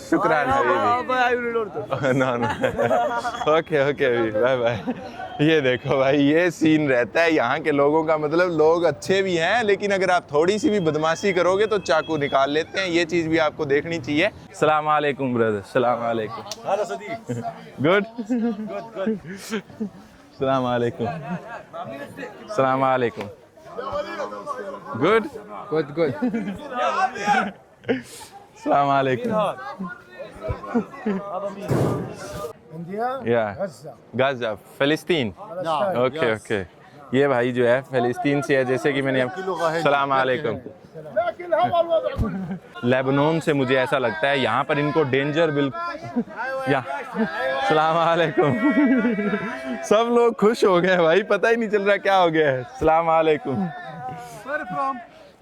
शुक्रान हबीबी। No no, okay okay bye bye. ये देखो भाई, ये सीन रहता है यहाँ के लोगों का, मतलब लोग अच्छे भी हैं लेकिन अगर आप थोड़ी सी भी बदमाशी करोगे तो चाकू निकाल लेते हैं। ये चीज़ भी आपको देखनी चाहिए। सलाम अलैकुम ब्रदर, सलाम अलैकुम। Good good. सलाम अलैकुम, सलाम अलैकुम। Good good good. सलाम अलैकुम। इंडिया या गज़ा। गाजा, फिलिस्तीन। Okay okay. ये भाई जो है फिलिस्तीन से है, जैसे कि मैंने सलाम अलैकुम। लेबनान से मुझे ऐसा लगता है यहाँ पर इनको डेंजर बिल्कुल। या सलाम अलैकुम। सब लोग खुश हो गए भाई, पता ही नहीं चल रहा क्या हो गया है। सलाम अलैकुम।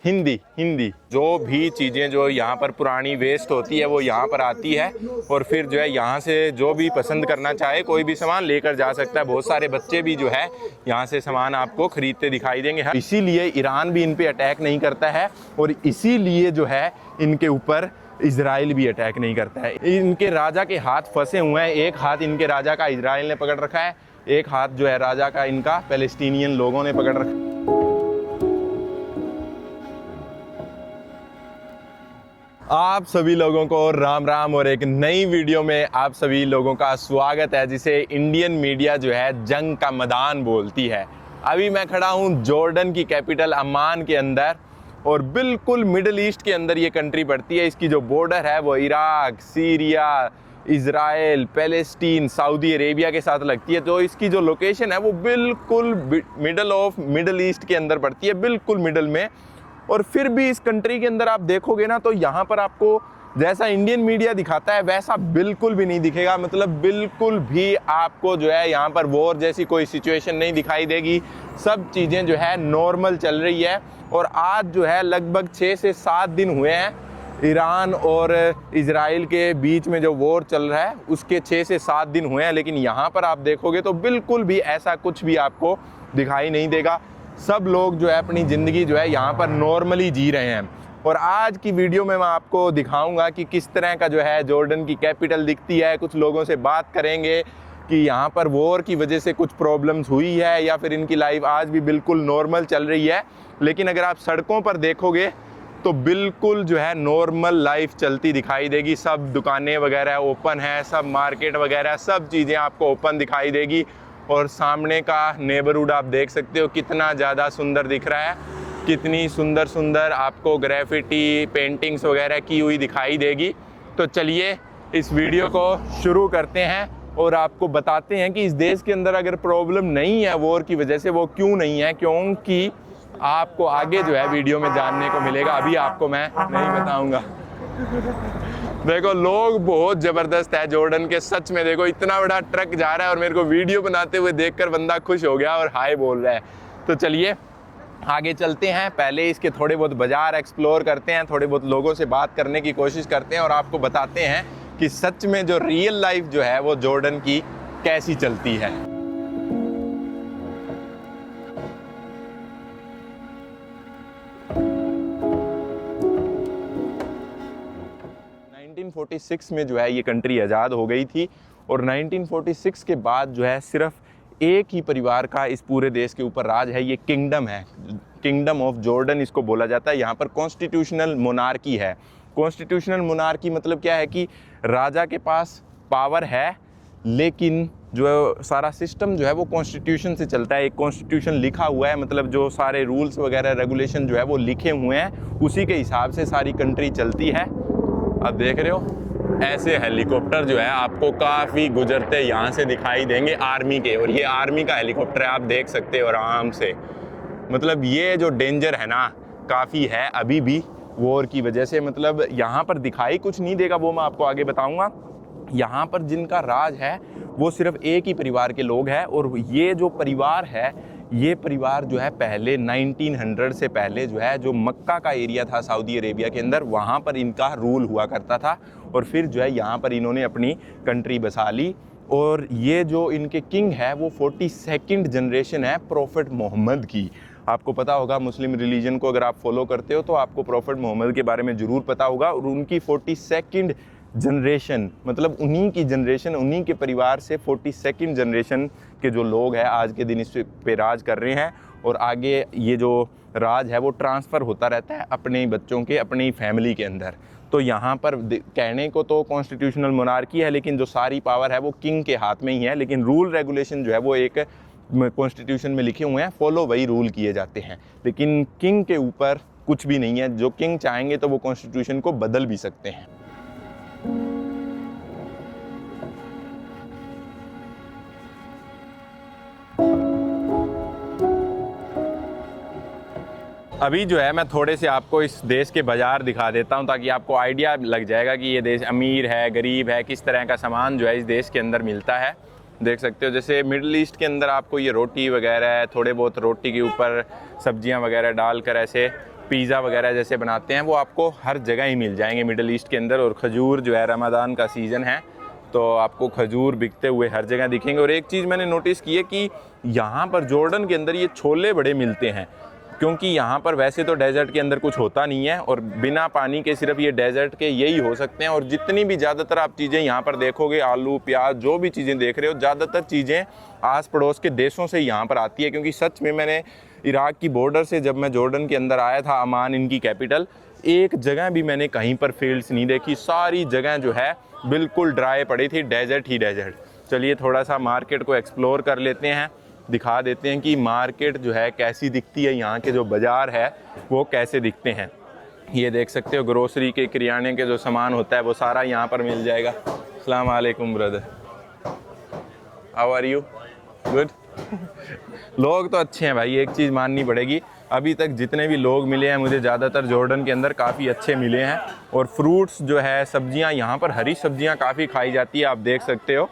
हिंदी हिंदी। जो भी चीज़ें जो यहाँ पर पुरानी वेस्ट होती है वो यहाँ पर आती है और फिर जो है यहाँ से जो भी पसंद करना चाहे कोई भी सामान लेकर जा सकता है। बहुत सारे बच्चे भी जो है यहाँ से सामान आपको खरीदते दिखाई देंगे। इसीलिए ईरान भी इन पे अटैक नहीं करता है और इसीलिए जो है इनके ऊपर इजराइल भी अटैक नहीं करता है। इनके राजा के हाथ फंसे हुए हैं। एक हाथ इनके राजा का इजराइल ने पकड़ रखा है, एक हाथ जो है राजा का इनका पैलेस्टीनियन लोगों ने पकड़ रखा है। आप सभी लोगों को राम राम और एक नई वीडियो में आप सभी लोगों का स्वागत है, जिसे इंडियन मीडिया जो है जंग का मैदान बोलती है। अभी मैं खड़ा हूँ जॉर्डन की कैपिटल अम्मान के अंदर और बिल्कुल मिडल ईस्ट के अंदर ये कंट्री पड़ती है। इसकी जो बॉर्डर है वो Iraq, Syria, Israel, Palestine, Saudi Arabia के साथ लगती है। तो इसकी जो लोकेशन है वो बिल्कुल मिडल ऑफ मिडल ईस्ट के अंदर पड़ती है, बिल्कुल मिडल में। और फिर भी इस कंट्री के अंदर आप देखोगे ना तो यहाँ पर आपको जैसा इंडियन मीडिया दिखाता है वैसा बिल्कुल भी नहीं दिखेगा। मतलब बिल्कुल भी आपको जो है यहाँ पर वॉर जैसी कोई सिचुएशन नहीं दिखाई देगी। सब चीज़ें जो है नॉर्मल चल रही है। और आज जो है लगभग 6 से 7 दिन हुए हैं ईरान और इजराइल के बीच में जो वॉर चल रहा है उसके 6 से 7 दिन हुए हैं। लेकिन यहाँ पर आप देखोगे तो बिल्कुल भी ऐसा कुछ भी आपको दिखाई नहीं देगा। सब लोग जो है अपनी ज़िंदगी जो है यहाँ पर नॉर्मली जी रहे हैं। और आज की वीडियो में मैं आपको दिखाऊंगा कि किस तरह का जो है जॉर्डन की कैपिटल दिखती है। कुछ लोगों से बात करेंगे कि यहाँ पर वॉर की वजह से कुछ प्रॉब्लम्स हुई है या फिर इनकी लाइफ आज भी बिल्कुल नॉर्मल चल रही है। लेकिन अगर आप सड़कों पर देखोगे तो बिल्कुल जो है नॉर्मल लाइफ चलती दिखाई देगी। सब दुकानें वगैरह ओपन है, सब मार्केट वगैरह सब चीज़ें आपको ओपन दिखाई देगी। और सामने का नेबरहुड आप देख सकते हो कितना ज़्यादा सुंदर दिख रहा है। कितनी सुंदर सुंदर आपको ग्राफिटी पेंटिंग्स वगैरह की हुई दिखाई देगी। तो चलिए इस वीडियो को शुरू करते हैं और आपको बताते हैं कि इस देश के अंदर अगर प्रॉब्लम नहीं है वॉर की वजह से, वो क्यों नहीं है, क्योंकि आपको आगे जो है वीडियो में जानने को मिलेगा। अभी आपको मैं नहीं बताऊंगा। देखो लोग बहुत ज़बरदस्त है जॉर्डन के, सच में। देखो इतना बड़ा ट्रक जा रहा है और मेरे को वीडियो बनाते हुए देखकर बंदा खुश हो गया और हाय बोल रहा है। तो चलिए आगे चलते हैं। पहले इसके थोड़े बहुत बाज़ार एक्सप्लोर करते हैं, थोड़े बहुत लोगों से बात करने की कोशिश करते हैं और आपको बताते हैं कि सच में जो रियल लाइफ जो है वो जॉर्डन की कैसी चलती है। 1946 में जो है ये कंट्री आज़ाद हो गई थी और 1946 के बाद जो है सिर्फ एक ही परिवार का इस पूरे देश के ऊपर राज है। ये किंगडम है, किंगडम ऑफ जॉर्डन इसको बोला जाता है। यहाँ पर कॉन्स्टिट्यूशनल मोनार्की है। कॉन्स्टिट्यूशनल मोनार्की मतलब क्या है कि राजा के पास पावर है लेकिन जो सारा सिस्टम जो है वो कॉन्स्टिट्यूशन से चलता है। एक कॉन्स्टिट्यूशन लिखा हुआ है, मतलब जो सारे रूल्स वगैरह रेगुलेशन जो है वो लिखे हुए हैं, उसी के हिसाब से सारी कंट्री चलती है। अब देख रहे हो ऐसे हेलीकॉप्टर जो है आपको काफ़ी गुजरते यहाँ से दिखाई देंगे आर्मी के, और ये आर्मी का हेलीकॉप्टर है, आप देख सकते हो आराम से। मतलब ये जो डेंजर है ना काफ़ी है अभी भी वॉर की वजह से। मतलब यहाँ पर दिखाई कुछ नहीं देगा, वो मैं आपको आगे बताऊँगा। यहाँ पर जिनका राज है वो सिर्फ एक ही परिवार के लोग हैं और ये जो परिवार है ये परिवार जो है पहले 1900 से पहले जो है जो मक्का का एरिया था सऊदी अरेबिया के अंदर, वहाँ पर इनका रूल हुआ करता था और फिर जो है यहाँ पर इन्होंने अपनी कंट्री बसा ली। और ये जो इनके किंग है वो 42nd जनरेशन है प्रॉफिट मोहम्मद की। आपको पता होगा मुस्लिम रिलीजन को अगर आप फॉलो करते हो तो आपको प्रॉफिट मोहम्मद के बारे में ज़रूर पता होगा। और उनकी 42nd जनरेशन, मतलब उन्हीं की जनरेशन, उन्हीं के परिवार से 42nd जनरेशन के जो लोग हैं आज के दिन इस पे राज कर रहे हैं। और आगे ये जो राज है वो ट्रांसफ़र होता रहता है अपने ही बच्चों के, अपनी ही फैमिली के अंदर। तो यहाँ पर कहने को तो कॉन्स्टिट्यूशनल मोनार्की है, लेकिन जो सारी पावर है वो किंग के हाथ में ही है। लेकिन रूल रेगुलेशन जो है वो एक कॉन्स्टिट्यूशन में लिखे हुए हैं, फॉलो वही रूल किए जाते हैं। लेकिन किंग के ऊपर कुछ भी नहीं है, जो किंग चाहेंगे तो वो कॉन्स्टिट्यूशन को बदल भी सकते हैं। अभी जो है मैं थोड़े से आपको इस देश के बाज़ार दिखा देता हूं, ताकि आपको आइडिया लग जाएगा कि ये देश अमीर है, गरीब है, किस तरह का सामान जो है इस देश के अंदर मिलता है। देख सकते हो जैसे मिडिल ईस्ट के अंदर आपको ये रोटी वगैरह है, थोड़े बहुत रोटी के ऊपर सब्जियां वगैरह डालकर ऐसे पिज़्ज़ा वगैरह जैसे बनाते हैं, वो आपको हर जगह ही मिल जाएंगे मिडिल ईस्ट के अंदर। और खजूर जो है, रमज़ान का सीज़न है तो आपको खजूर बिकते हुए हर जगह दिखेंगे। और एक चीज़ मैंने नोटिस की है कि यहाँ पर जॉर्डन के अंदर ये छोले बड़े मिलते हैं, क्योंकि यहाँ पर वैसे तो डेजर्ट के अंदर कुछ होता नहीं है और बिना पानी के सिर्फ ये डेजर्ट के यही हो सकते हैं। और जितनी भी ज़्यादातर आप चीज़ें यहाँ पर देखोगे, आलू प्याज जो भी चीज़ें देख रहे हो, ज़्यादातर चीज़ें आस पड़ोस के देशों से यहाँ पर आती है। क्योंकि सच में मैंने इराक़ की बॉर्डर से जब मैं जॉर्डन के अंदर आया था, अमान इनकी कैपिटल, एक जगह भी मैंने कहीं पर फील्ड्स नहीं देखी, सारी जगह जो है बिल्कुल ड्राई पड़ी थी, डेजर्ट ही डेजर्ट। चलिए थोड़ा सा मार्केट को एक्सप्लोर कर लेते हैं, दिखा देते हैं कि मार्केट जो है कैसी दिखती है, यहाँ के जो बाज़ार है वो कैसे दिखते हैं। ये देख सकते हो ग्रोसरी के, किराने के जो सामान होता है वो सारा यहाँ पर मिल जाएगा। अस्सलाम वालेकुम brother, how are you? Good. लोग तो अच्छे हैं भाई, एक चीज़ माननी पड़ेगी, अभी तक जितने भी लोग मिले हैं मुझे ज़्यादातर जॉर्डन के अंदर काफ़ी अच्छे मिले हैं। और फ्रूट्स जो है, सब्जियां, यहाँ पर हरी सब्जियां काफ़ी खाई जाती है, आप देख सकते हो।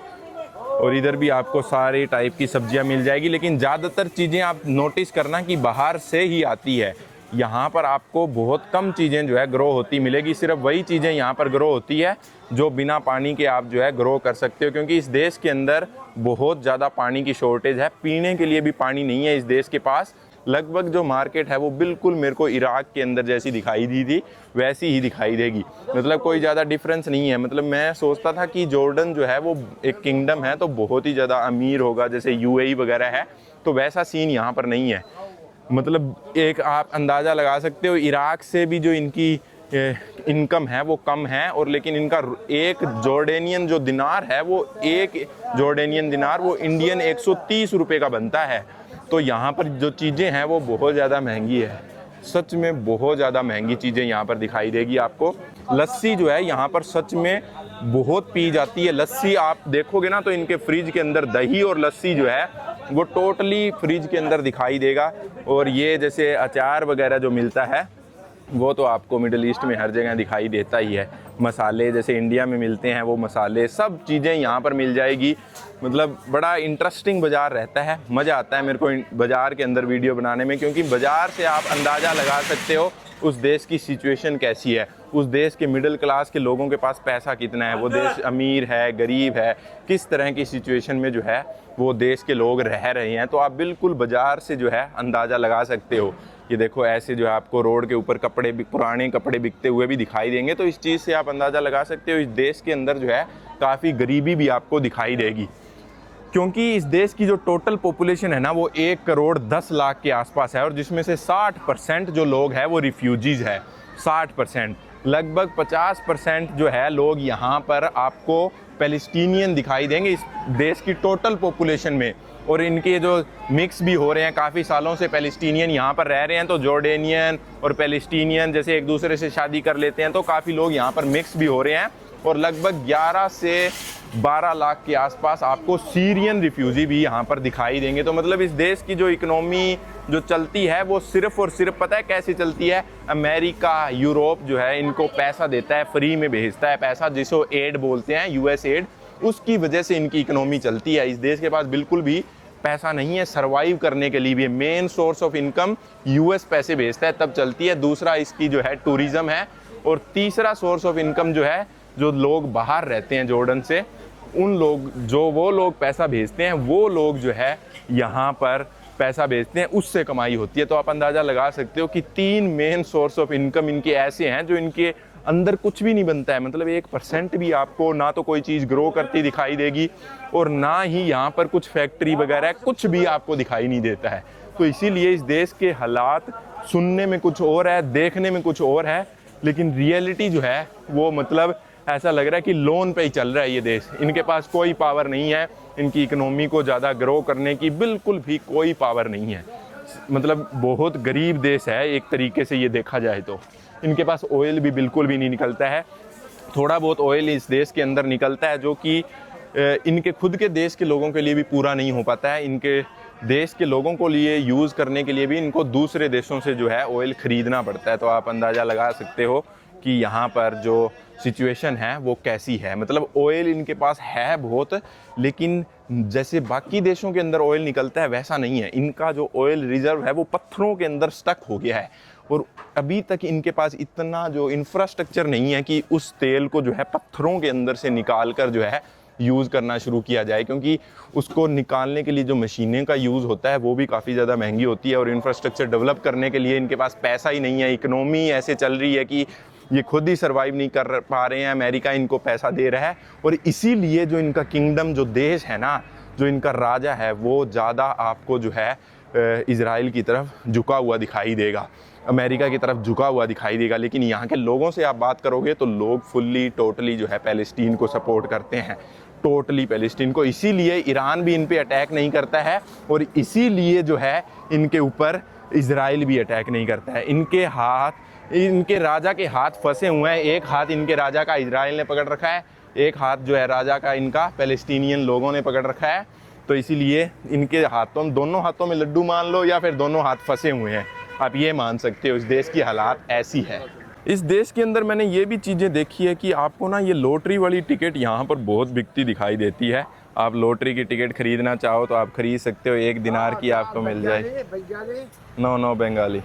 और इधर भी आपको सारे टाइप की सब्जियां मिल जाएगी, लेकिन ज़्यादातर चीज़ें आप नोटिस करना कि बाहर से ही आती है। यहाँ पर आपको बहुत कम चीज़ें जो है ग्रो होती मिलेगी, सिर्फ वही चीज़ें यहाँ पर ग्रो होती है जो बिना पानी के आप जो है ग्रो कर सकते हो। क्योंकि इस देश के अंदर बहुत ज़्यादा पानी की शॉर्टेज है, पीने के लिए भी पानी नहीं है इस देश के पास। लगभग जो मार्केट है वो बिल्कुल मेरे को इराक़ के अंदर जैसी दिखाई दी थी वैसी ही दिखाई देगी, मतलब कोई ज़्यादा डिफरेंस नहीं है। मतलब मैं सोचता था कि जॉर्डन जो है वो एक किंगडम है तो बहुत ही ज़्यादा अमीर होगा, जैसे यूएई वगैरह है, तो वैसा सीन यहाँ पर नहीं है। मतलब एक आप अंदाज़ा लगा सकते हो, इराक़ से भी जो इनकी इनकम है वो कम है। और लेकिन इनका एक जॉर्डेनियन जो दिनार है, वो एक जॉर्डेनियन दिनार वो इंडियन 130 रुपये का बनता है। तो यहाँ पर जो चीज़ें हैं वो बहुत ज़्यादा महंगी है, सच में बहुत ज़्यादा महंगी चीज़ें यहाँ पर दिखाई देगी आपको। लस्सी जो है यहाँ पर सच में बहुत पी जाती है। लस्सी आप देखोगे ना तो इनके फ्रिज के अंदर दही और लस्सी जो है वो टोटली फ्रिज के अंदर दिखाई देगा। और ये जैसे अचार वगैरह जो मिलता है वो तो आपको मिडिल ईस्ट में हर जगह दिखाई देता ही है। मसाले जैसे इंडिया में मिलते हैं वो मसाले, सब चीज़ें यहाँ पर मिल जाएगी। मतलब बड़ा इंटरेस्टिंग बाज़ार रहता है, मज़ा आता है मेरे को बाज़ार के अंदर वीडियो बनाने में, क्योंकि बाज़ार से आप अंदाज़ा लगा सकते हो उस देश की सिचुएशन कैसी है, उस देश के मिडिल क्लास के लोगों के पास पैसा कितना है, वो देश अमीर है, गरीब है, किस तरह की सिचुएशन में जो है वो देश के लोग रह रहे हैं। तो आप बिल्कुल बाज़ार से जो है अंदाज़ा लगा सकते हो। ये देखो ऐसे जो है आपको रोड के ऊपर कपड़े, पुराने कपड़े बिकते हुए भी दिखाई देंगे। तो इस चीज़ से आप अंदाज़ा लगा सकते हो इस देश के अंदर जो है काफ़ी गरीबी भी आपको दिखाई देगी, क्योंकि इस देश की जो टोटल पॉपुलेशन है ना वो 1 करोड़ 10 लाख के आसपास है। और जिसमें से 60% जो लोग हैं वो रिफ्यूजीज़ है, 60%। लगभग 50% जो है लोग यहाँ पर आपको पैलेस्टीनियन दिखाई देंगे इस देश की टोटल पॉपुलेशन में। और इनके जो मिक्स भी हो रहे हैं, काफ़ी सालों से पैलेस्टीनियन यहाँ पर रह रहे हैं, तो जॉर्डेनियन और पैलेस्टीनियन जैसे एक दूसरे से शादी कर लेते हैं, तो काफ़ी लोग यहाँ पर मिक्स भी हो रहे हैं। और लगभग 11 से 12 लाख के आसपास आपको सीरियन रिफ्यूजी भी यहाँ पर दिखाई देंगे। तो मतलब इस देश की जो इकोनॉमी जो चलती है वो सिर्फ़ और सिर्फ पता है कैसे चलती है, अमेरिका, यूरोप जो है इनको पैसा देता है, फ्री में भेजता है पैसा, जिसको एड बोलते हैं, यूएस एड, उसकी वजह से इनकी इकोनॉमी चलती है। इस देश के पास बिल्कुल भी पैसा नहीं है सर्वाइव करने के लिए भी। Main source of income US पैसे भेजता है तब चलती है। दूसरा इसकी जो है टूरिज़्म है। और तीसरा सोर्स ऑफ इनकम जो है, जो लोग बाहर रहते हैं जॉर्डन से, उन लोग जो वो लोग पैसा भेजते हैं, वो लोग जो है यहाँ पर पैसा भेजते हैं, उससे कमाई होती है। तो आप अंदाज़ा लगा सकते हो कि 3 मेन सोर्स ऑफ इनकम इनके ऐसे हैं जो इनके अंदर कुछ भी नहीं बनता है, मतलब 1% भी आपको ना तो कोई चीज़ ग्रो करती दिखाई देगी और ना ही यहाँ पर कुछ फैक्ट्री वगैरह कुछ भी आपको दिखाई नहीं देता है। तो इसीलिए इस देश के हालात सुनने में कुछ और है, देखने में कुछ और है, लेकिन रियलिटी जो है वो मतलब ऐसा लग रहा है कि लोन पे ही चल रहा है ये देश। इनके पास कोई पावर नहीं है, इनकी इकोनॉमी को ज़्यादा ग्रो करने की बिल्कुल भी कोई पावर नहीं है। मतलब बहुत गरीब देश है एक तरीके से ये देखा जाए तो। इनके पास ऑयल भी बिल्कुल भी नहीं निकलता है, थोड़ा बहुत ऑयल इस देश के अंदर निकलता है जो कि इनके खुद के देश के लोगों के लिए भी पूरा नहीं हो पाता है। इनके देश के लोगों को लिए यूज़ करने के लिए भी इनको दूसरे देशों से जो है ऑयल ख़रीदना पड़ता है। तो आप अंदाज़ा लगा सकते हो कि यहाँ पर जो सिचुएशन है वो कैसी है। मतलब ऑयल इनके पास है बहुत, लेकिन जैसे बाकी देशों के अंदर ऑयल निकलता है वैसा नहीं है। इनका जो ऑयल रिजर्व है वो पत्थरों के अंदर स्टक हो गया है और अभी तक इनके पास इतना जो इंफ्रास्ट्रक्चर नहीं है कि उस तेल को जो है पत्थरों के अंदर से निकाल कर जो है यूज़ करना शुरू किया जाए, क्योंकि उसको निकालने के लिए जो मशीनें का यूज़ होता है वो भी काफ़ी ज़्यादा महंगी होती है और इंफ्रास्ट्रक्चर डेवलप करने के लिए इनके पास पैसा ही नहीं है। इकोनॉमी ऐसे चल रही है कि ये खुद ही सर्वाइव नहीं कर पा रहे हैं, अमेरिका इनको पैसा दे रहा है और इसीलिए जो इनका किंगडम जो देश है ना, जो इनका राजा है वो ज़्यादा आपको जो है इजराइल की तरफ झुका हुआ दिखाई देगा, अमेरिका की तरफ झुका हुआ दिखाई देगा। लेकिन यहाँ के लोगों से आप बात करोगे तो लोग फुल्ली टोटली जो है पैलेस्टीन को सपोर्ट करते हैं, टोटली पैलेस्टीन को। इसीलिए ईरान भी इन पे अटैक नहीं करता है और इसीलिए जो है इनके ऊपर इजराइल भी अटैक नहीं करता है। इनके राजा के हाथ फंसे हुए हैं, एक हाथ इनके राजा का इजराइल ने पकड़ रखा है, एक हाथ जो है राजा का इनका पैलेस्टीनियन लोगों ने पकड़ रखा है। तो इसीलिए इनके हाथों, दोनों हाथों में लड्डू मान लो या फिर दोनों हाथ फंसे हुए हैं, आप ये मान सकते हो। इस देश की हालात ऐसी है। इस देश के अंदर मैंने ये भी चीज़ें देखी है कि आपको ना ये लॉटरी वाली टिकट यहाँ पर बहुत बिकती दिखाई देती है। आप लॉटरी की टिकट खरीदना चाहो तो आप खरीद सकते हो, 1 दिनार की आपको मिल जाए। नो बंगाली,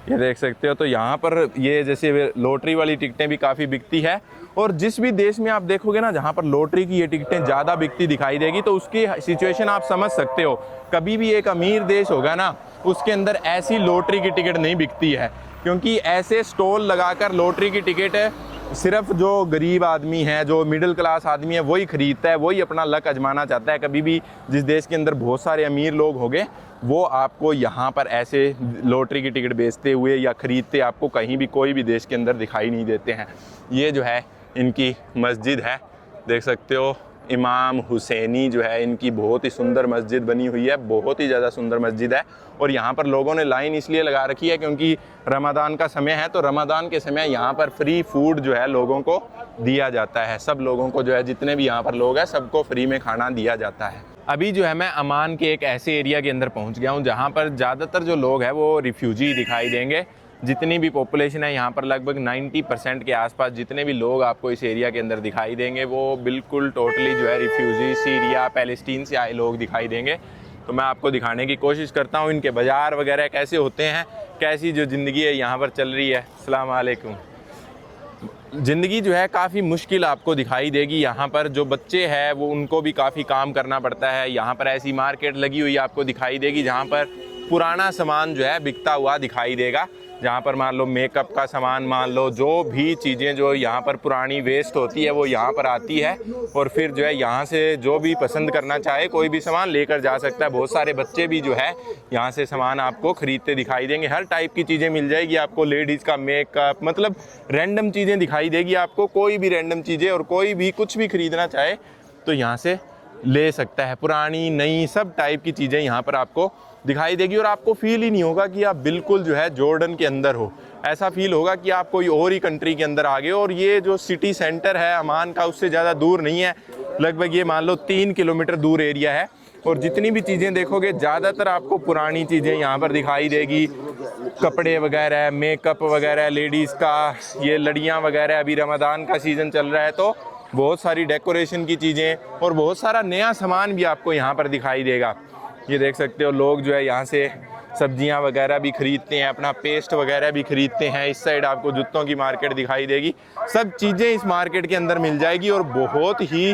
ये देख सकते हो। तो यहाँ पर ये जैसे लॉटरी वाली टिकटें भी काफ़ी बिकती है और जिस भी देश में आप देखोगे ना जहाँ पर लॉटरी की ये टिकटें ज़्यादा बिकती दिखाई देगी तो उसकी सिचुएशन आप समझ सकते हो। कभी भी एक अमीर देश होगा ना उसके अंदर ऐसी लॉटरी की टिकट नहीं बिकती है, क्योंकि ऐसे स्टॉल लगाकर लॉटरी की टिकट सिर्फ जो गरीब आदमी है, जो मिडिल क्लास आदमी है वही खरीदता है, वही अपना लक आजमाना चाहता है। कभी भी जिस देश के अंदर बहुत सारे अमीर लोग होंगे वो आपको यहाँ पर ऐसे लॉटरी की टिकट बेचते हुए या ख़रीदते आपको कहीं भी कोई भी देश के अंदर दिखाई नहीं देते हैं। ये जो है इनकी मस्जिद है, देख सकते हो, इमाम हुसैनी जो है इनकी बहुत ही सुंदर मस्जिद बनी हुई है, बहुत ही ज़्यादा सुंदर मस्जिद है। और यहाँ पर लोगों ने लाइन इसलिए लगा रखी है क्योंकि रमज़ान का समय है, तो रमज़ान के समय यहाँ पर फ्री फूड जो है लोगों को दिया जाता है। सब लोगों को जो है, जितने भी यहाँ पर लोग हैं सबको फ्री में खाना दिया जाता है। अभी जो है मैं अमान के एक ऐसे एरिया के अंदर पहुँच गया हूँ जहाँ पर ज़्यादातर जो लोग हैं वो रिफ्यूजी दिखाई देंगे। जितनी भी पॉपुलेशन है यहाँ पर लगभग 90% के आसपास जितने भी लोग आपको इस एरिया के अंदर दिखाई देंगे वो बिल्कुल टोटली जो है रिफ्यूजी, सीरिया, पैलेस्टीन से आए लोग दिखाई देंगे। तो मैं आपको दिखाने की कोशिश करता हूँ इनके बाज़ार वगैरह कैसे होते हैं, कैसी जो ज़िंदगी है यहाँ पर चल रही है। अस्सलाम वालेकुम। ज़िंदगी जो है काफ़ी मुश्किल आपको दिखाई देगी। यहाँ पर जो बच्चे हैं वो उनको भी काफ़ी काम करना पड़ता है। यहाँ पर ऐसी मार्केट लगी हुई आपको दिखाई देगी जहाँ पर पुराना सामान जो है बिकता हुआ दिखाई देगा, जहाँ पर मान लो मेकअप का सामान, मान लो जो भी चीज़ें जो यहाँ पर पुरानी वेस्ट होती है वो यहाँ पर आती है और फिर जो है यहाँ से जो भी पसंद करना चाहे कोई भी सामान लेकर जा सकता है। बहुत सारे बच्चे भी जो है यहाँ से सामान आपको ख़रीदते दिखाई देंगे। हर टाइप की चीज़ें मिल जाएगी आपको, लेडीज़ का मेकअप, मतलब रैंडम चीज़ें दिखाई देगी आपको, कोई भी रैंडम चीज़ें, और कोई भी कुछ भी ख़रीदना चाहे तो यहाँ से ले सकता है। पुरानी नई सब टाइप की चीज़ें यहाँ पर आपको दिखाई देगी और आपको फील ही नहीं होगा कि आप बिल्कुल जो है जॉर्डन के अंदर हो। ऐसा फील होगा कि आप कोई और ही कंट्री के अंदर आ गए। और ये जो सिटी सेंटर है अमान का उससे ज़्यादा दूर नहीं है, लगभग ये मान लो 3 किलोमीटर दूर एरिया है। और जितनी भी चीज़ें देखोगे ज़्यादातर आपको पुरानी चीज़ें यहाँ पर दिखाई देगी, कपड़े वगैरह, मेकअप वगैरह, लेडीज़ का, ये लड़ियाँ वगैरह। अभी रमज़ान का सीज़न चल रहा है तो बहुत सारी डेकोरेशन की चीज़ें और बहुत सारा नया सामान भी आपको यहाँ पर दिखाई देगा। ये देख सकते हो लोग जो है यहाँ से सब्जियाँ वगैरह भी ख़रीदते हैं, अपना पेस्ट वगैरह भी ख़रीदते हैं। इस साइड आपको जूतों की मार्केट दिखाई देगी, सब चीज़ें इस मार्केट के अंदर मिल जाएगी और बहुत ही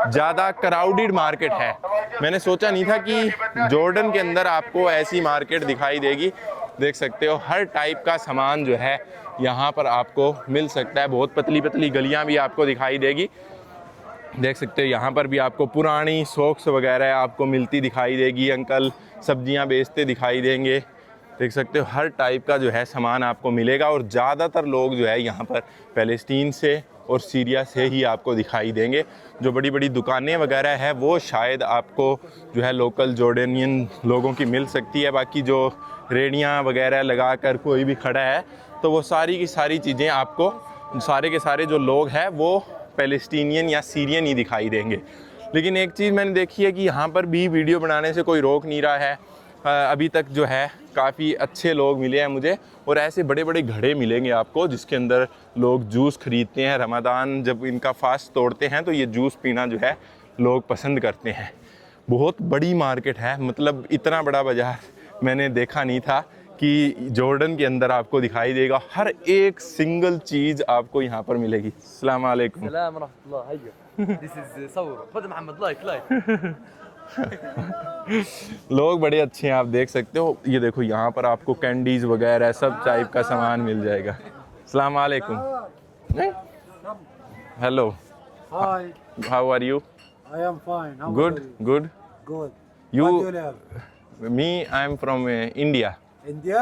ज़्यादा क्राउडेड मार्केट है। मैंने सोचा नहीं था कि जॉर्डन के अंदर आपको ऐसी मार्केट दिखाई देगी। देख सकते हो हर टाइप का सामान जो है यहाँ पर आपको मिल सकता है। बहुत पतली पतली गलियाँ भी आपको दिखाई देगी। देख सकते हो यहाँ पर भी आपको पुरानी सॉक्स वगैरह आपको मिलती दिखाई देगी। अंकल सब्जियाँ बेचते दिखाई देंगे। देख सकते हो हर टाइप का जो है सामान आपको मिलेगा और ज़्यादातर लोग जो है यहाँ पर फ़लस्तीन से और सीरिया से ही आपको दिखाई देंगे। जो बड़ी बड़ी दुकानें वगैरह है वो शायद आपको जो है लोकल जॉर्डनियन लोगों की मिल सकती है। बाकी जो रेड़ियाँ वगैरह लगा कर कोई भी खड़ा है तो वो सारी की सारी चीज़ें आपको सारे के सारे जो लोग हैं वो फ़लस्तीनियन या सीरियन ही दिखाई देंगे। लेकिन एक चीज़ मैंने देखी है कि यहाँ पर भी वीडियो बनाने से कोई रोक नहीं रहा है। अभी तक जो है काफ़ी अच्छे लोग मिले हैं मुझे और ऐसे बड़े बड़े घड़े मिलेंगे आपको जिसके अंदर लोग जूस खरीदते हैं। रमज़ान जब इनका फास्ट तोड़ते हैं तो ये जूस पीना जो है लोग पसंद करते हैं। बहुत बड़ी मार्केट है, मतलब इतना बड़ा बाज़ार मैंने देखा नहीं था कि जॉर्डन के अंदर आपको दिखाई देगा। हर एक सिंगल चीज़ आपको यहाँ पर मिलेगी। अस्सलाम वालेकुम। सलाम रहमतुल्लाह। हैया दिस इज सौर खुद मोहम्मद लाइक लाइक। लोग बड़े अच्छे हैं, आप देख सकते हो। ये देखो यहाँ पर आपको कैंडीज वगैरह सब टाइप का सामान मिल जाएगा। अस्सलाम वालेकुम। नहीं, hello, Hi, how are you? I am fine. How good are you? Good. Good. You- What do you live? Me I am from India. India?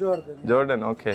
Jordan. Jordan, okay.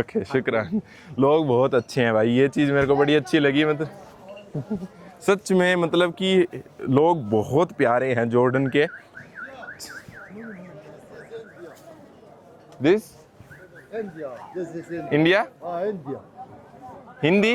Okay शुक्रान। लोग बहुत अच्छे हैं भाई, ये चीज़ मेरे को बड़ी अच्छी लगी। मतलब सच में, मतलब कि लोग बहुत प्यारे हैं जॉर्डन के। This India. This is India. India India. Hindi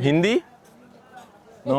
Hindi no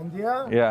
India? या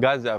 गाजा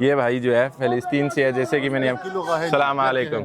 ये भाई जो है फ़लस्तीन से है, जैसे कि मैंने सलाम अलैकुम।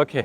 ओके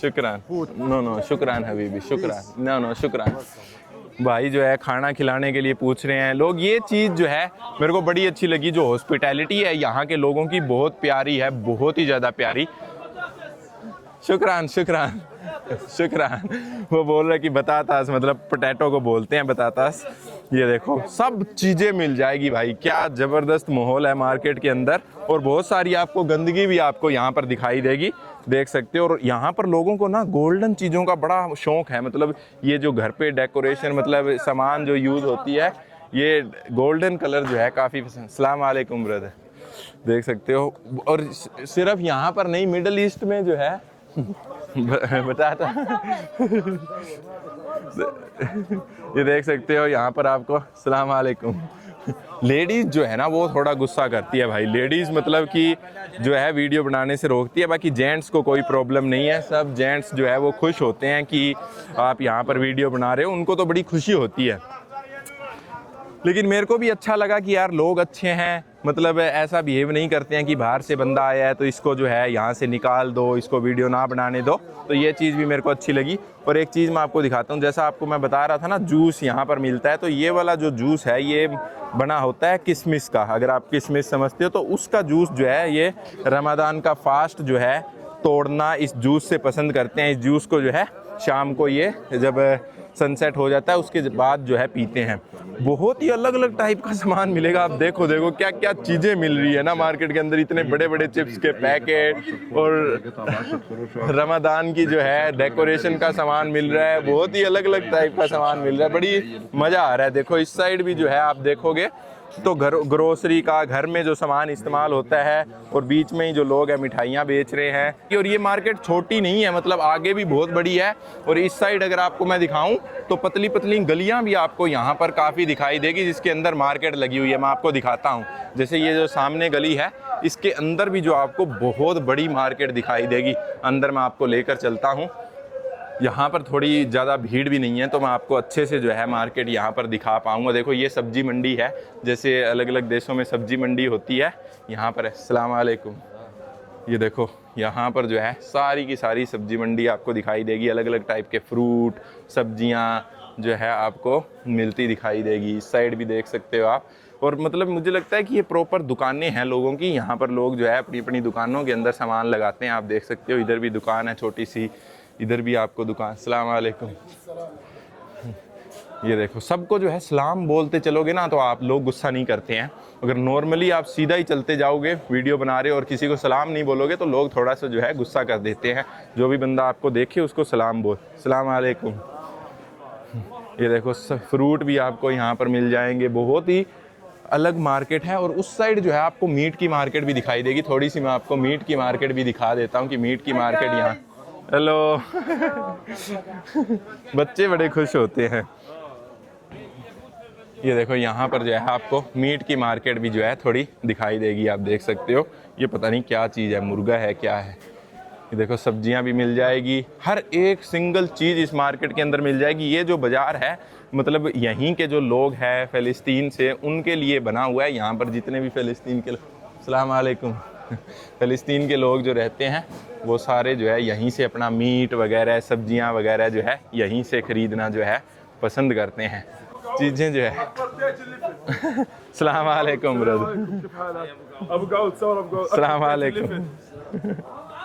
शुक्रान। Food. नो नो शुक्रान हबीबी, शुक्रान। नो नो शुक्रान। भाई जो है खाना खिलाने के लिए पूछ रहे हैं लोग। ये चीज़ जो है मेरे को बड़ी अच्छी लगी, जो हॉस्पिटैलिटी है यहाँ के लोगों की बहुत प्यारी है, बहुत ही ज़्यादा प्यारी। शुक्रान शुक्रान शुक्रान। वो बोल रहा है कि बतातास, मतलब पोटैटो को बोलते हैं बतातास। ये देखो सब चीज़ें मिल जाएगी भाई, क्या ज़बरदस्त माहौल है मार्केट के अंदर। और बहुत सारी आपको गंदगी भी आपको यहाँ पर दिखाई देगी, देख सकते हो। और यहाँ पर लोगों को ना गोल्डन चीज़ों का बड़ा शौक़ है। मतलब ये जो घर पे डेकोरेशन, मतलब सामान जो यूज़ होती है, ये गोल्डन कलर जो है काफ़ी पसंद। अस्सलाम वालेकुम ब्रदर, देख सकते हो। और सिर्फ यहाँ पर नहीं, मिडल ईस्ट में जो है बताता ये देख सकते हो यहाँ पर आपको। अस्सलाम वालेकुम। लेडीज़ जो है ना वो थोड़ा गुस्सा करती है भाई। लेडीज़ मतलब कि जो है वीडियो बनाने से रोकती है। बाकी जेंट्स को कोई प्रॉब्लम नहीं है, सब जेंट्स जो है वो खुश होते हैं कि आप यहाँ पर वीडियो बना रहे हो, उनको तो बड़ी खुशी होती है। लेकिन मेरे को भी अच्छा लगा कि यार लोग अच्छे हैं, मतलब ऐसा बिहेव नहीं करते हैं कि बाहर से बंदा आया है तो इसको जो है यहाँ से निकाल दो, इसको वीडियो ना बनाने दो। तो ये चीज़ भी मेरे को अच्छी लगी। और एक चीज़ मैं आपको दिखाता हूँ, जैसा आपको मैं बता रहा था ना, जूस यहाँ पर मिलता है। तो ये वाला जो जूस है ये बना होता है किशमिश का। अगर आप किशमिश समझते हो तो उसका जूस जो है, ये रमज़ान का फास्ट जो है तोड़ना इस जूस से पसंद करते हैं। इस जूस को जो है शाम को ये जब सनसेट हो जाता है उसके बाद जो है पीते हैं। बहुत ही अलग अलग टाइप का सामान मिलेगा। आप देखो देखो क्या क्या चीज़ें मिल रही है ना मार्केट के अंदर। इतने बड़े बड़े चिप्स के पैकेट और रमज़ान की जो है डेकोरेशन का सामान मिल रहा है। बहुत ही अलग अलग टाइप का सामान मिल रहा है, बड़ी मज़ा आ रहा है। देखो इस साइड भी जो है आप देखोगे तो ग्रोसरी का, घर में जो सामान इस्तेमाल होता है, और बीच में ही जो लोग हैं मिठाइयाँ बेच रहे हैं। और ये मार्केट छोटी नहीं है, मतलब आगे भी बहुत बड़ी है। और इस साइड अगर आपको मैं दिखाऊं तो पतली पतली गलियाँ भी आपको यहाँ पर काफ़ी दिखाई देगी, जिसके अंदर मार्केट लगी हुई है। मैं आपको दिखाता हूँ, जैसे ये जो सामने गली है इसके अंदर भी जो आपको बहुत बड़ी मार्केट दिखाई देगी। अंदर मैं आपको लेकर चलता हूँ। यहाँ पर थोड़ी ज़्यादा भीड़ भी नहीं है तो मैं आपको अच्छे से जो है मार्केट यहाँ पर दिखा पाऊँगा। देखो ये सब्जी मंडी है, जैसे अलग अलग देशों में सब्जी मंडी होती है, यहाँ पर है। अस्सलाम वालेकुम। ये देखो यहाँ पर जो है सारी की सारी सब्जी मंडी आपको दिखाई देगी। अलग अलग टाइप के फ्रूट, सब्जियाँ, जो है आपको मिलती दिखाई देगी। इस साइड भी देख सकते हो आप। और मतलब मुझे लगता है कि ये प्रॉपर दुकानें हैं लोगों की, यहाँ पर लोग जो है अपनी अपनी दुकानों के अंदर सामान लगाते हैं। आप देख सकते हो इधर भी दुकान है छोटी सी, इधर भी आपको दुकान। अस्सलाम वालेकुम। ये देखो, सबको जो है सलाम बोलते चलोगे ना तो आप लोग गुस्सा नहीं करते हैं। अगर नॉर्मली आप सीधा ही चलते जाओगे वीडियो बना रहे हो और किसी को सलाम नहीं बोलोगे तो लोग थोड़ा सा जो है गुस्सा कर देते हैं। जो भी बंदा आपको देखे उसको सलाम बोल। अस्सलाम वालेकुम। ये देखो, फ्रूट भी आपको यहाँ पर मिल जाएंगे। बहुत ही अलग मार्केट है। और उस साइड जो है आपको मीट की मार्केट भी दिखाई देगी। थोड़ी सी मैं आपको मीट की मार्केट भी दिखा देता हूँ कि मीट की मार्केट यहाँ। हेलो बच्चे बड़े खुश होते हैं। ये देखो, यहाँ पर जो है आपको मीट की मार्केट भी जो है थोड़ी दिखाई देगी। आप देख सकते हो, ये पता नहीं क्या चीज़ है, मुर्गा है क्या है। ये देखो, सब्जियां भी मिल जाएगी। हर एक सिंगल चीज़ इस मार्केट के अंदर मिल जाएगी। ये जो बाज़ार है मतलब यहीं के जो लोग हैं फ़लस्तीन से, उनके लिए बना हुआ है। यहाँ पर जितने भी फ़लस्तीन के अस्सलाम वालेकुम फ़लस्तीन के लोग जो रहते हैं वो सारे जो है यहीं से अपना मीट वगैरह, सब्जियां वगैरह जो है यहीं से ख़रीदना जो है पसंद करते हैं। चीज़ें जो है अस्सलाम वालेकुम ब्रदर। अस्सलाम वालेकुम।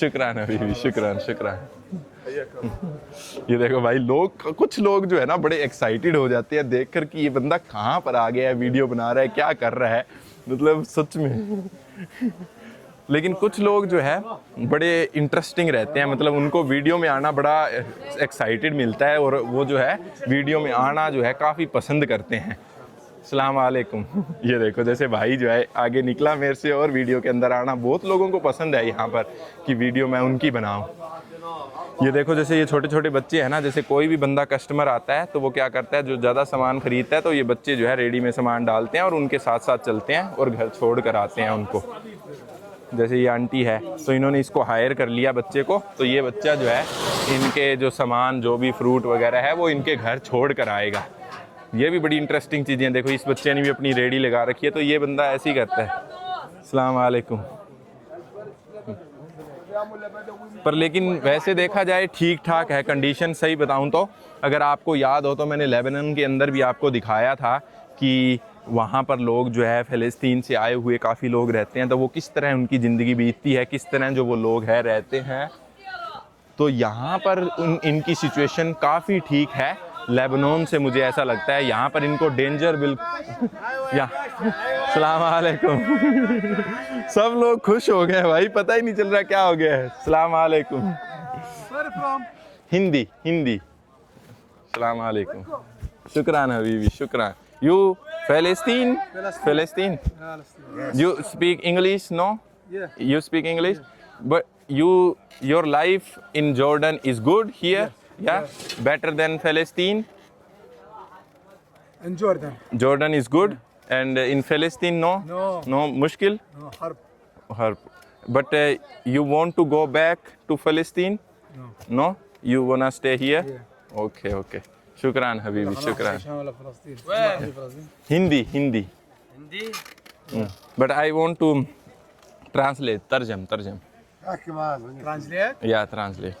शुक्रान हबीबी, शुक्रान शुक्रान। ये देखो भाई, लोग कुछ लोग जो है ना बड़े एक्साइटेड हो जाते हैं देखकर कि ये बंदा कहाँ पर आ गया है, वीडियो बना रहा है, क्या कर रहा है, मतलब सच में। लेकिन कुछ लोग जो है बड़े इंटरेस्टिंग रहते हैं, मतलब उनको वीडियो में आना बड़ा एक्साइटेड मिलता है और वो जो है वीडियो में आना जो है काफ़ी पसंद करते हैं। अस्सलाम वालेकुम। ये देखो, जैसे भाई जो है आगे निकला मेरे से और वीडियो के अंदर आना बहुत लोगों को पसंद है यहाँ पर कि वीडियो मैं उनकी बनाऊँ। ये देखो, जैसे ये छोटे छोटे बच्चे हैं ना, जैसे कोई भी बंदा कस्टमर आता है तो वो क्या करता है, जो ज़्यादा सामान खरीदता है तो ये बच्चे जो है रेडी में सामान डालते हैं और उनके साथ साथ चलते हैं और घर छोड़ कर आते हैं उनको। जैसे ये आंटी है तो इन्होंने इसको हायर कर लिया बच्चे को, तो ये बच्चा जो है इनके जो सामान जो भी फ्रूट वगैरह है वो इनके घर छोड़ कर आएगा। ये भी बड़ी इंटरेस्टिंग चीज़ें। देखो, इस बच्चे ने भी अपनी रेडी लगा रखी है, तो ये बंदा ऐसे ही करता है। अस्सलाम वालेकुम। पर लेकिन वैसे देखा जाए ठीक ठाक है कंडीशन। सही बताऊं तो अगर आपको याद हो तो मैंने लेबनान के अंदर भी आपको दिखाया था कि वहाँ पर लोग जो है फ़लस्तीन से आए हुए काफ़ी लोग रहते हैं, तो वो किस तरह उनकी ज़िंदगी बीतती है, किस तरह जो वो लोग हैं रहते हैं। तो यहाँ पर इनकी सिचुएशन काफ़ी ठीक है लेबनान से, मुझे ऐसा लगता है। यहाँ पर इनको डेंजर अस्सलाम वालेकुम। सब लोग खुश हो गए भाई, पता ही नहीं चल रहा क्या हो गया है। अस्सलाम वालेकुम। हिंदी हिंदी। अस्सलाम वालेकुम, शुक्रान हबीबी, शुक्रान। यू फ़लस्तीन? फ़लस्तीन। You speak English? No, you speak English, but your life in Jordan is good here? Yeah, better than Palestine? in Jordan. Jordan is good, and in Palestine no? No, mushkil? No, harb. Harb. But you want to go back to Palestine? No, you wanna stay here? Okay, okay. शुक्रान हबीबी, शुक्रान। Hindi Hindi Hindi. But I want to translate, तर्जम तर्जम। Translate? Yeah, translate.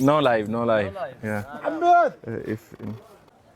No live, no live. Yeah. If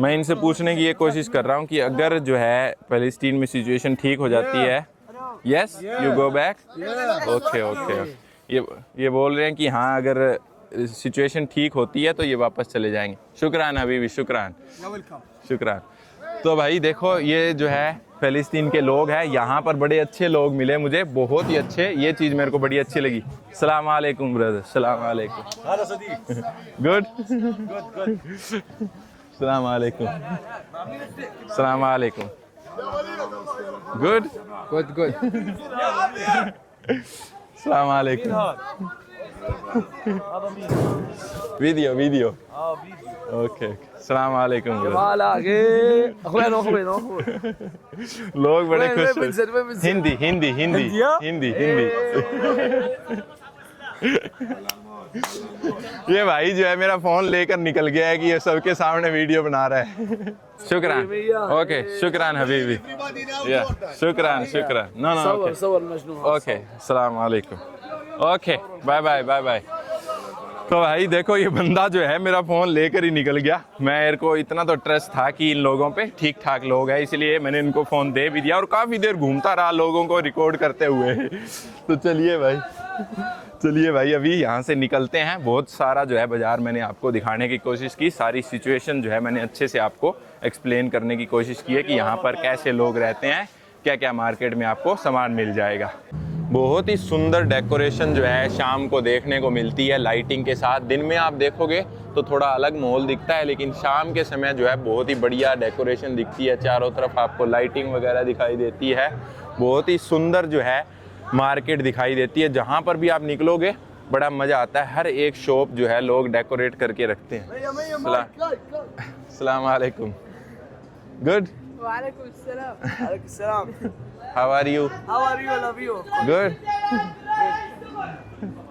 मैं इनसे पूछने की ये कोशिश कर रहा हूँ कि अगर जो है फ़लस्तीन में सिचुएशन ठीक हो जाती है, yes you go back? Okay okay. ये बोल रहे हैं कि हाँ, अगर सिचुएशन ठीक होती है तो ये वापस चले जाएंगे। शुक्रान हबीबी, शुक्रान शुक्रान। तो भाई देखो, ये जो है फ़लस्तीन के लोग हैं, यहाँ पर बड़े अच्छे लोग मिले मुझे, बहुत ही अच्छे। ये चीज़ मेरे को बड़ी अच्छी लगी। अस्सलाम वालेकुम ब्रदर। अस्सलाम वालेकुम। Good good. अस्सलाम वालेकुम। अस्सलाम वालेकुम। Good good good. अस्सलाम वालेकुम। Video video. ओके, अस्सलाम वालेकुम। लोग बड़े खुश हैं। हिंदी हिंदी हिंदी हिंदी हिंदी। ये भाई जो है मेरा फोन लेकर निकल गया है कि ये सबके सामने वीडियो बना रहा है। शुक्रान, ओके शुक्रान हबीबी, या शुक्रान शुक्रान। नो नो ओके, अस्सलाम वालेकुम, okay bye bye bye bye. तो भाई देखो ये बंदा जो है मेरा फ़ोन लेकर ही निकल गया। मेरे को इतना तो ट्रस्ट था कि इन लोगों पे ठीक ठाक लोग हैं, इसलिए मैंने इनको फ़ोन दे भी दिया और काफ़ी देर घूमता रहा लोगों को रिकॉर्ड करते हुए। तो चलिए भाई अभी यहाँ से निकलते हैं। बहुत सारा जो है बाज़ार मैंने आपको दिखाने की कोशिश की, सारी सिचुएशन जो है मैंने अच्छे से आपको एक्सप्लेन करने की कोशिश की है कि यहाँ पर कैसे लोग रहते हैं, क्या क्या मार्केट में आपको सामान मिल जाएगा। बहुत ही सुंदर डेकोरेशन जो है शाम को देखने को मिलती है लाइटिंग के साथ। दिन में आप देखोगे तो थोड़ा अलग माहौल दिखता है, लेकिन शाम के समय जो है बहुत ही बढ़िया डेकोरेशन दिखती है। चारों तरफ आपको लाइटिंग वगैरह दिखाई देती है, बहुत ही सुंदर जो है मार्केट दिखाई देती है। जहाँ पर भी आप निकलोगे बड़ा मज़ा आता है। हर एक शॉप जो है लोग डेकोरेट करके रखते हैं। अस्सलाम वालेकुम, गुड, वालेकुम सलाम। How are you? Love you. Good.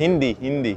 Hindi Hindi.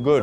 Good,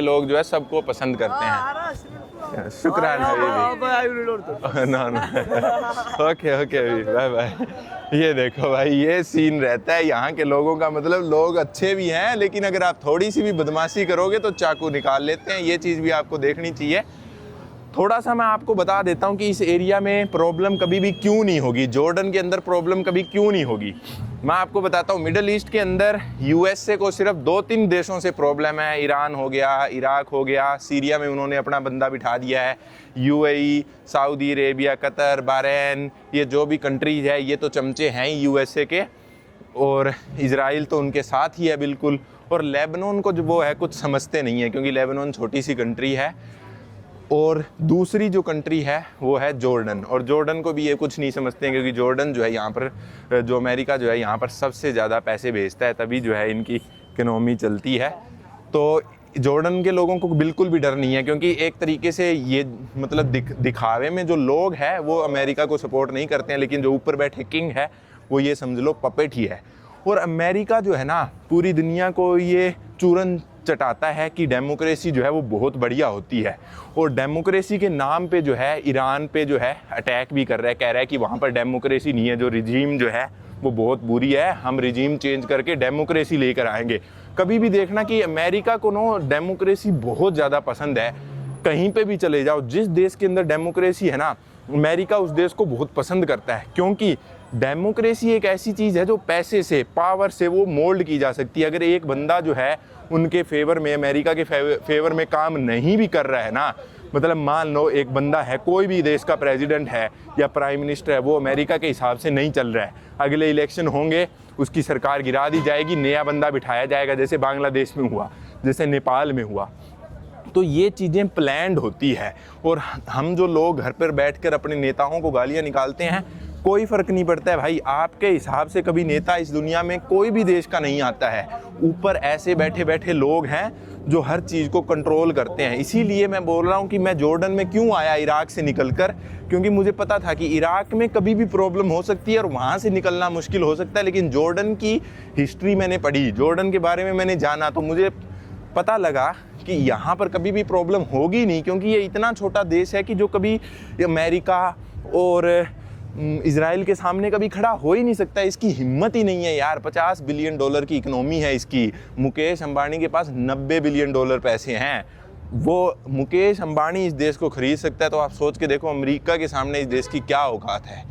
लोग जो है सबको पसंद करते हैं। शुक्रान हबीबी। No no okay okay bye bye. ये देखो भाई ये सीन रहता है यहाँ के लोगों का, मतलब लोग अच्छे भी हैं लेकिन अगर आप थोड़ी सी भी बदमाशी करोगे तो चाकू निकाल लेते हैं। ये चीज़ भी आपको देखनी चाहिए। थोड़ा सा मैं आपको बता देता हूँ कि इस एरिया में प्रॉब्लम कभी भी क्यों नहीं होगी, जॉर्डन के अंदर प्रॉब्लम कभी क्यों नहीं होगी। मैं आपको बताता हूँ, मिडल ईस्ट के अंदर यूएसए को सिर्फ 2-3 देशों से प्रॉब्लम है। ईरान हो गया, इराक हो गया, सीरिया में उन्होंने अपना बंदा बिठा दिया है, UAE, Saudi Arabia, Qatar, Bahrain, ये जो भी कंट्रीज है ये तो चमचे हैं ही यूएसए के, और इजराइल तो उनके साथ ही है बिल्कुल। और लेबनान को जो वो है कुछ समझते नहीं है क्योंकि लेबनान छोटी सी कंट्री है। और दूसरी जो कंट्री है वो है जॉर्डन, और जॉर्डन को भी ये कुछ नहीं समझते हैं क्योंकि जॉर्डन जो है यहाँ पर जो अमेरिका जो है यहाँ पर सबसे ज़्यादा पैसे भेजता है, तभी जो है इनकी इकनॉमी चलती है। तो जॉर्डन के लोगों को बिल्कुल भी डर नहीं है क्योंकि एक तरीके से ये मतलब दिखावे में जो लोग हैं वो अमेरिका को सपोर्ट नहीं करते हैं, लेकिन जो ऊपर बैठे किंग है वो ये समझ लो पपेट ही है। और अमेरिका जो है ना पूरी दुनिया को ये चूरन चटाता है कि डेमोक्रेसी जो है वो बहुत बढ़िया होती है, और डेमोक्रेसी के नाम पे जो है ईरान पे जो है अटैक भी कर रहा है, कह रहा है कि वहाँ पर डेमोक्रेसी नहीं है, जो रिजीम जो है वो बहुत बुरी है, हम रिजीम चेंज करके डेमोक्रेसी लेकर आएंगे। कभी भी देखना कि अमेरिका को ना डेमोक्रेसी बहुत ज़्यादा पसंद है। कहीं पे भी चले जाओ, जिस देश के अंदर डेमोक्रेसी है ना अमेरिका उस देश को बहुत पसंद करता है, क्योंकि डेमोक्रेसी एक ऐसी चीज़ है जो पैसे से, पावर से वो मोल्ड की जा सकती है। अगर एक बंदा जो है उनके फेवर में, अमेरिका के फेवर में काम नहीं भी कर रहा है ना, मतलब मान लो एक बंदा है, कोई भी देश का प्रेसिडेंट है या प्राइम मिनिस्टर है, वो अमेरिका के हिसाब से नहीं चल रहा है, अगले इलेक्शन होंगे उसकी सरकार गिरा दी जाएगी, नया बंदा बिठाया जाएगा, जैसे बांग्लादेश में हुआ, जैसे नेपाल में हुआ। तो ये चीज़ें प्लान्ड होती है, और हम जो लोग घर पर बैठकर अपने नेताओं को गालियाँ निकालते हैं, कोई फ़र्क नहीं पड़ता है भाई। आपके हिसाब से कभी नेता इस दुनिया में कोई भी देश का नहीं आता है, ऊपर ऐसे बैठे बैठे लोग हैं जो हर चीज़ को कंट्रोल करते हैं। इसीलिए मैं बोल रहा हूँ कि मैं जॉर्डन में क्यों आया इराक से निकलकर, क्योंकि मुझे पता था कि इराक में कभी भी प्रॉब्लम हो सकती है और वहाँ से निकलना मुश्किल हो सकता है, लेकिन जॉर्डन की हिस्ट्री मैंने पढ़ी, जॉर्डन के बारे में मैंने जाना, तो मुझे पता लगा कि यहाँ पर कभी भी प्रॉब्लम होगी नहीं, क्योंकि ये इतना छोटा देश है कि जो कभी अमेरिका और इजराइल के सामने कभी खड़ा हो ही नहीं सकता। इसकी हिम्मत ही नहीं है यार। $50 बिलियन की इकनॉमी है इसकी। मुकेश अंबानी के पास $90 बिलियन पैसे हैं। वो मुकेश अंबानी इस देश को खरीद सकता है, तो आप सोच के देखो अमेरिका के सामने इस देश की क्या औकात है।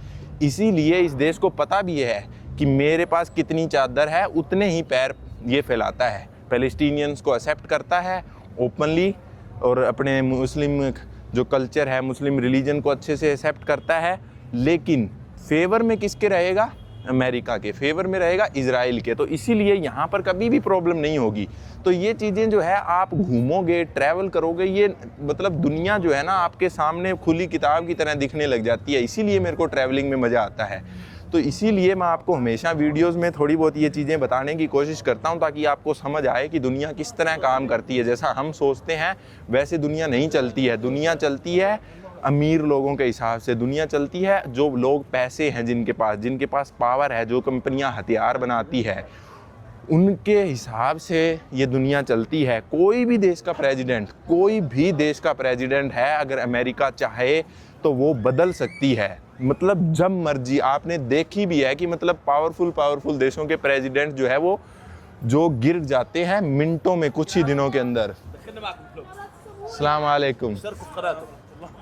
इसीलिए इस देश को पता भी है कि मेरे पास कितनी चादर है, उतने ही पैर ये फैलाता है। पैलेस्टीनियंस को एक्सेप्ट करता है ओपनली, और अपने मुस्लिम जो कल्चर है, मुस्लिम रिलीजन को अच्छे से एक्सेप्ट करता है, लेकिन फेवर में किसके रहेगा? अमेरिका के फेवर में रहेगा, इजराइल के। तो इसीलिए यहाँ पर कभी भी प्रॉब्लम नहीं होगी। तो ये चीज़ें जो है आप घूमोगे, ट्रैवल करोगे, ये मतलब दुनिया जो है ना आपके सामने खुली किताब की तरह दिखने लग जाती है। इसीलिए मेरे को ट्रैवलिंग में मज़ा आता है। तो इसीलिए मैं आपको हमेशा वीडियोस में थोड़ी बहुत ये चीज़ें बताने की कोशिश करता हूँ, ताकि आपको समझ आए कि दुनिया किस तरह काम करती है। जैसा हम सोचते हैं वैसे दुनिया नहीं चलती है। दुनिया चलती है अमीर लोगों के हिसाब से दुनिया चलती है, जो लोग पैसे हैं जिनके पास पावर है, जो कंपनियां हथियार बनाती है, उनके हिसाब से ये दुनिया चलती है। कोई भी देश का प्रेसिडेंट है, अगर अमेरिका चाहे तो वो बदल सकती है, मतलब जब मर्जी। आपने देखी भी है कि मतलब पावरफुल देशों के प्रेसिडेंट जो है वो जो गिर जाते हैं मिनटों में, कुछ ही दिनों के अंदर। अस्सलाम वालेकुम।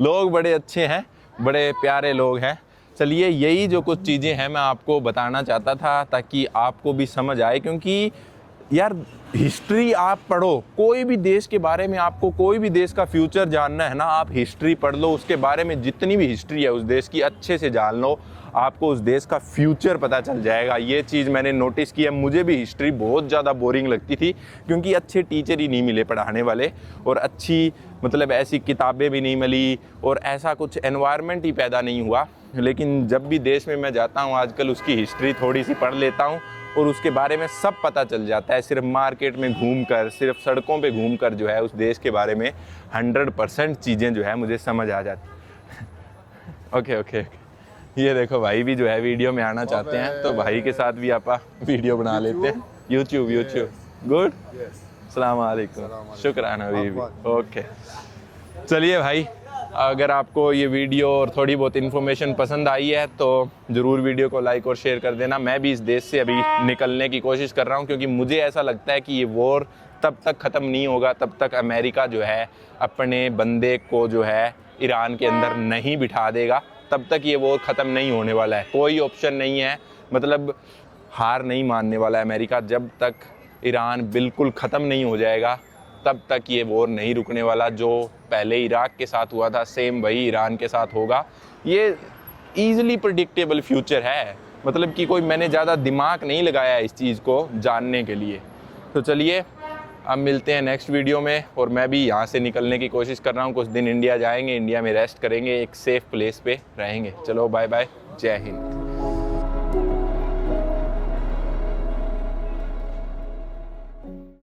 लोग बड़े अच्छे हैं, बड़े प्यारे लोग हैं। चलिए, यही जो कुछ चीज़ें हैं मैं आपको बताना चाहता था ताकि आपको भी समझ आए, क्योंकि यार हिस्ट्री आप पढ़ो, कोई भी देश के बारे में आपको कोई भी देश का फ्यूचर जानना है ना, आप हिस्ट्री पढ़ लो, उसके बारे में जितनी भी हिस्ट्री है उस देश की अच्छे से जान लो, आपको उस देश का फ्यूचर पता चल जाएगा। ये चीज़ मैंने नोटिस की है। मुझे भी हिस्ट्री बहुत ज़्यादा बोरिंग लगती थी, क्योंकि अच्छे टीचर ही नहीं मिले पढ़ाने वाले, और अच्छी मतलब ऐसी किताबें भी नहीं मिली, और ऐसा कुछ एनवायरनमेंट ही पैदा नहीं हुआ। लेकिन जब भी देश में मैं जाता हूँ आजकल, उसकी हिस्ट्री थोड़ी सी पढ़ लेता हूँ और उसके बारे में सब पता चल जाता है। सिर्फ मार्केट में घूमकर, सिर्फ सड़कों पे घूमकर जो है उस देश के बारे में 100% चीज़ें जो है मुझे समझ आ जाती। ओके। ये देखो, भाई भी जो है वीडियो में आना चाहते हैं, तो भाई के साथ भी आप वीडियो बना लेते हैं। YouTube good. अस्सलाम वालेकुम, शुक्रान हबीबी। ओके, चलिए भाई, अगर आपको ये वीडियो और थोड़ी बहुत इन्फॉर्मेशन पसंद आई है तो ज़रूर वीडियो को लाइक और शेयर कर देना। मैं भी इस देश से अभी निकलने की कोशिश कर रहा हूँ, क्योंकि मुझे ऐसा लगता है कि ये वॉर तब तक ख़त्म नहीं होगा, तब तक अमेरिका जो है अपने बंदे को जो है ईरान के अंदर नहीं बिठा देगा, तब तक ये वॉर ख़त्म नहीं होने वाला है। कोई ऑप्शन नहीं है, मतलब हार नहीं मानने वाला है अमेरिका। जब तक ईरान बिल्कुल ख़त्म नहीं हो जाएगा तब तक ये वॉर नहीं रुकने वाला। जो पहले इराक के साथ हुआ था, सेम वही ईरान के साथ होगा। ये ईज़िली प्रेडिक्टेबल फ्यूचर है, मतलब कि कोई मैंने ज़्यादा दिमाग नहीं लगाया इस चीज़ को जानने के लिए। तो चलिए, अब मिलते हैं नेक्स्ट वीडियो में, और मैं भी यहाँ से निकलने की कोशिश कर रहा हूँ। कुछ दिन इंडिया जाएंगे, इंडिया में रेस्ट करेंगे, एक सेफ़ प्लेस पे रहेंगे। चलो बाय बाय, जय हिंद।